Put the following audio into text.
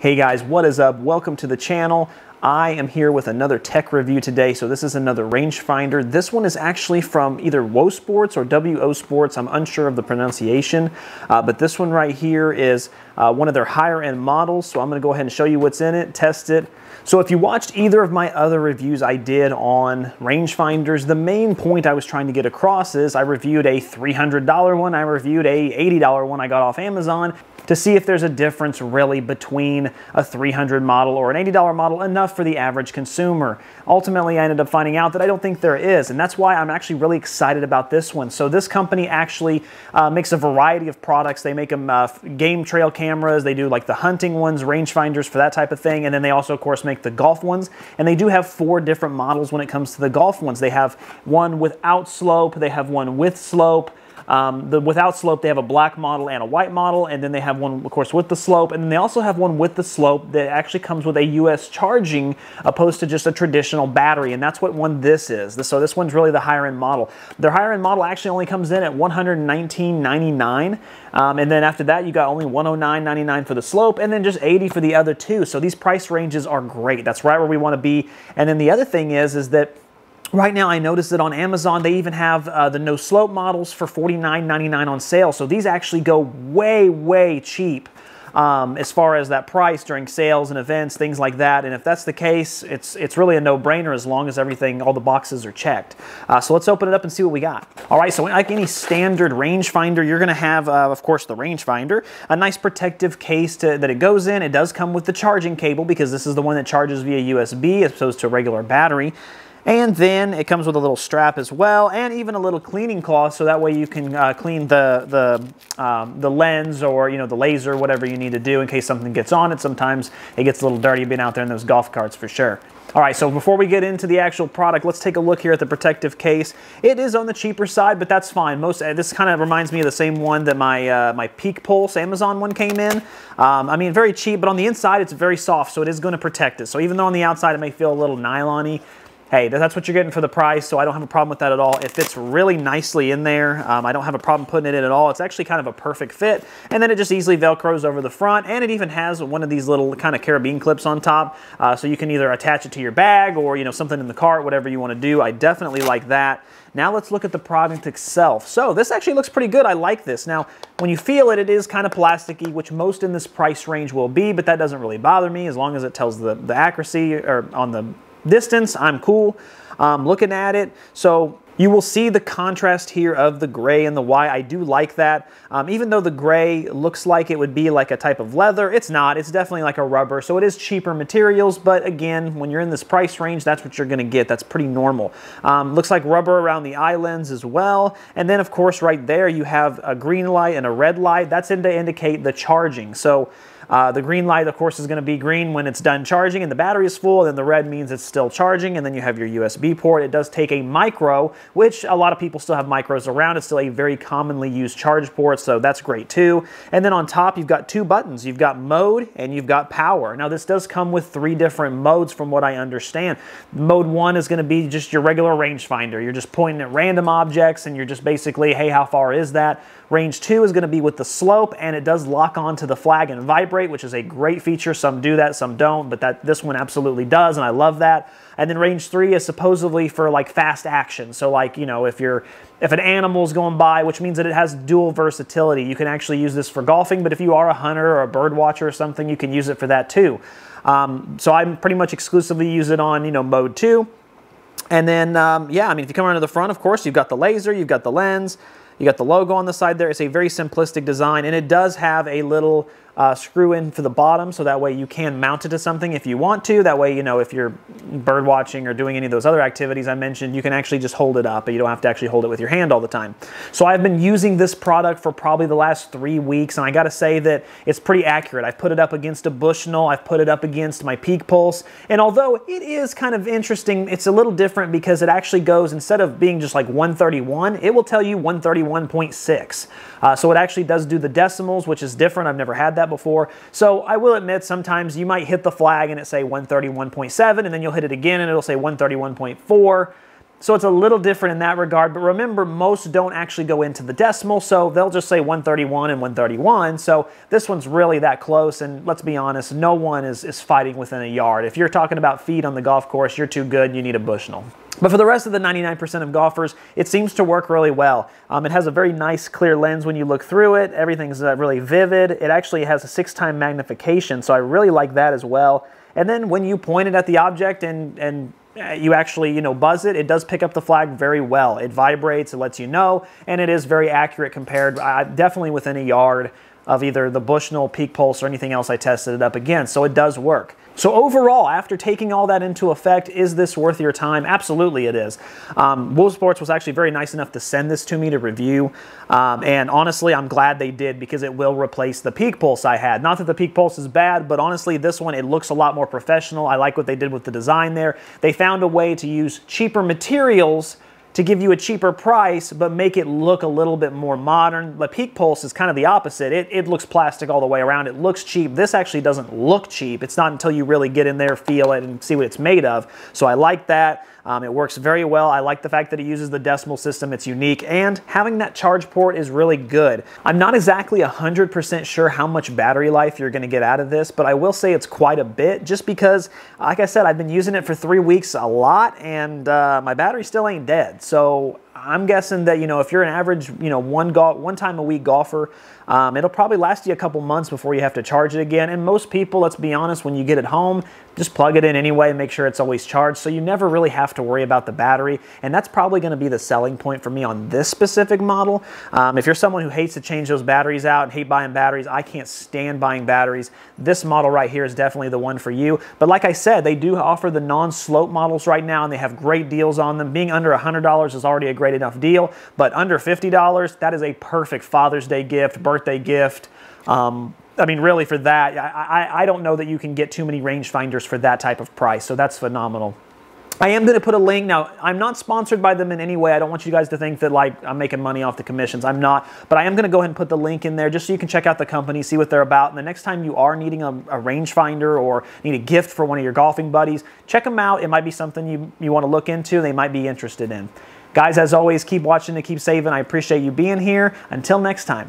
Hey guys, what is up? Welcome to the channel. I am here with another tech review today. So this is another rangefinder. This one is actually from either WO Sports or WO Sports. I'm unsure of the pronunciation, but this one right here is one of their higher end models. So I'm gonna go ahead and show you what's in it, test it. So if you watched either of my other reviews I did on rangefinders, the main point I was trying to get across is I reviewed a $300 one, I reviewed a $80 one I got off Amazon, to see if there's a difference really between a $300 model or an $80 model enough for the average consumer. Ultimately, I ended up finding out that I don't think there is, and that's why I'm actually really excited about this one. So this company actually makes a variety of products. They make them game trail cameras, they do like the hunting ones, rangefinders for that type of thing, and then they also, of course, make the golf ones. And they do have 4 different models when it comes to the golf ones. They have one without slope, they have one with slope. The without slope, they have a black model and a white model, and then they have one, of course, with the slope, and then they also have one with the slope that actually comes with a US charging opposed to just a traditional battery, and that's what one this is. So this one's really the higher end model. Their higher end model actually only comes in at $119.99, and then after that you got only $109.99 for the slope, and then just $80 for the other two. So these price ranges are great. That's right where we want to be. And then the other thing is that right now, I noticed that on Amazon, they even have the no slope models for $49.99 on sale. So these actually go way, way cheap as far as that price during sales and events, things like that. And if that's the case, it's really a no-brainer as long as everything, all the boxes are checked. So let's open it up and see what we got. All right, so like any standard rangefinder, you're gonna have, of course, the rangefinder, a nice protective case that it goes in. It does come with the charging cable because this is the one that charges via USB as opposed to a regular battery. And then it comes with a little strap as well, and even a little cleaning cloth, so that way you can clean the lens or the laser, whatever you need to do in case something gets on it. Sometimes it gets a little dirty being out there in those golf carts for sure. All right, so before we get into the actual product, let's take a look here at the protective case. It is on the cheaper side, but that's fine. This kind of reminds me of the same one that my Peak Pulse Amazon one came in. I mean, very cheap, but on the inside it's very soft, so it is going to protect it. So even though on the outside it may feel a little nylon-y, hey, that's what you're getting for the price, so I don't have a problem with that at all. It fits really nicely in there. I don't have a problem putting it in at all. It's actually kind of a perfect fit, and then it just easily Velcros over the front, and it even has one of these little kind of carabiner clips on top, so you can either attach it to your bag or something in the cart, whatever you want to do. I definitely like that. Now let's look at the product itself. So this actually looks pretty good. I like this. Now, when you feel it, it is kind of plasticky, which most in this price range will be, but that doesn't really bother me as long as it tells the accuracy or on the distance. I'm cool looking at it. So you will see the contrast here of the gray and the white. I do like that. Even though the gray looks like it would be like a type of leather, it's not. It's definitely like a rubber, so it is cheaper materials, but again, when you're in this price range, that's what you're gonna get. That's pretty normal. Looks like rubber around the eye lens as well, and then of course right there you have a green light and a red light. That's to indicate the charging. So the green light, of course, is going to be green when it's done charging and the battery is full, and then the red means it's still charging, and then you have your USB port. It does take a micro, which a lot of people still have micros around. It's still a very commonly used charge port, so that's great too. And then on top, you've got 2 buttons. You've got mode and you've got power. Now, this does come with 3 different modes from what I understand. Mode 1 is going to be just your regular rangefinder. You're just pointing at random objects, and you're just basically, hey, how far is that? Range 2 is going to be with the slope, and it does lock onto the flag and vibrate, which is a great feature. Some do that, some don't, but this one absolutely does, and I love that. And then range 3 is supposedly for like fast action. So like, if an animal's going by, which means that it has dual versatility. You can actually use this for golfing, but if you are a hunter or a bird watcher or something, you can use it for that too. So I pretty much exclusively use it on, mode 2. And then, yeah, I mean, if you come around to the front, of course, you've got the laser, you've got the lens, you got the logo on the side there. It's a very simplistic design, and it does have a little screw in for the bottom, so that way you can mount it to something if you want to. That way, if you're bird watching or doing any of those other activities I mentioned, you can actually just hold it up, but you don't have to actually hold it with your hand all the time. So I've been using this product for probably the last 3 weeks, and I gotta say that it's pretty accurate. I've put it up against a Bushnell, I've put it up against my Peak Pulse, and although it is kind of interesting, it's a little different because it actually goes, instead of being just like 131, it will tell you 131.6. So it actually does do the decimals, which is different. I've never had that before. So I will admit, sometimes you might hit the flag and it say 131.7, and then you'll hit it again and it'll say 131.4. So it's a little different in that regard, but remember, most don't actually go into the decimal, so they'll just say 131 and 131, so this one's really that close, and let's be honest, no one is fighting within a yard. If you're talking about feet on the golf course, you're too good, you need a Bushnell. But for the rest of the 99% of golfers, it seems to work really well. It has a very nice clear lens when you look through it. Everything's really vivid. It actually has a 6-time magnification, so I really like that as well. And then when you point it at the object and you actually, buzz it, it does pick up the flag very well. It vibrates, it lets you know, and it is very accurate compared, definitely within a yard of either the Bushnell, Peak Pulse, or anything else I tested it up against. So it does work. So overall, after taking all that into effect, is this worth your time? Absolutely it is. Wolfsports was actually very nice enough to send this to me to review. And honestly, I'm glad they did, because it will replace the Peak Pulse I had. Not that the Peak Pulse is bad, but honestly, this one, it looks a lot more professional. I like what they did with the design there. They found a way to use cheaper materials to give you a cheaper price, but make it look a little bit more modern. The Peak Pulse is kind of the opposite. It looks plastic all the way around. It looks cheap. This actually doesn't look cheap. It's not until you really get in there, feel it, and see what it's made of. So I like that. It works very well. I like the fact that it uses the decimal system. It's unique, and having that charge port is really good. I'm not exactly 100% sure how much battery life you're going to get out of this, but I will say it's quite a bit, just because, like I said, I've been using it for 3 weeks a lot, and my battery still ain't dead. So I'm guessing that, if you're an average, one time a week golfer, it'll probably last you a couple months before you have to charge it again. And most people, let's be honest, when you get it home, just plug it in anyway and make sure it's always charged, so you never really have to worry about the battery. And that's probably going to be the selling point for me on this specific model. If you're someone who hates to change those batteries out and hate buying batteries, I can't stand buying batteries. This model right here is definitely the one for you. But like I said, they do offer the non-slope models right now, and they have great deals on them. Being under $100 is already a great enough deal, but under $50, that is a perfect Father's Day gift, birthday gift. I mean, really, for that, I don't know that you can get too many rangefinders for that type of price, so that's phenomenal. I am going to put a link. Now, I'm not sponsored by them in any way. I don't want you guys to think that, like, I'm making money off the commissions. I'm not. But I am going to go ahead and put the link in there just so you can check out the company, see what they're about. And the next time you are needing a rangefinder or need a gift for one of your golfing buddies, check them out. It might be something you want to look into. They might be interested in. Guys, as always, keep watching and keep saving. I appreciate you being here. Until next time.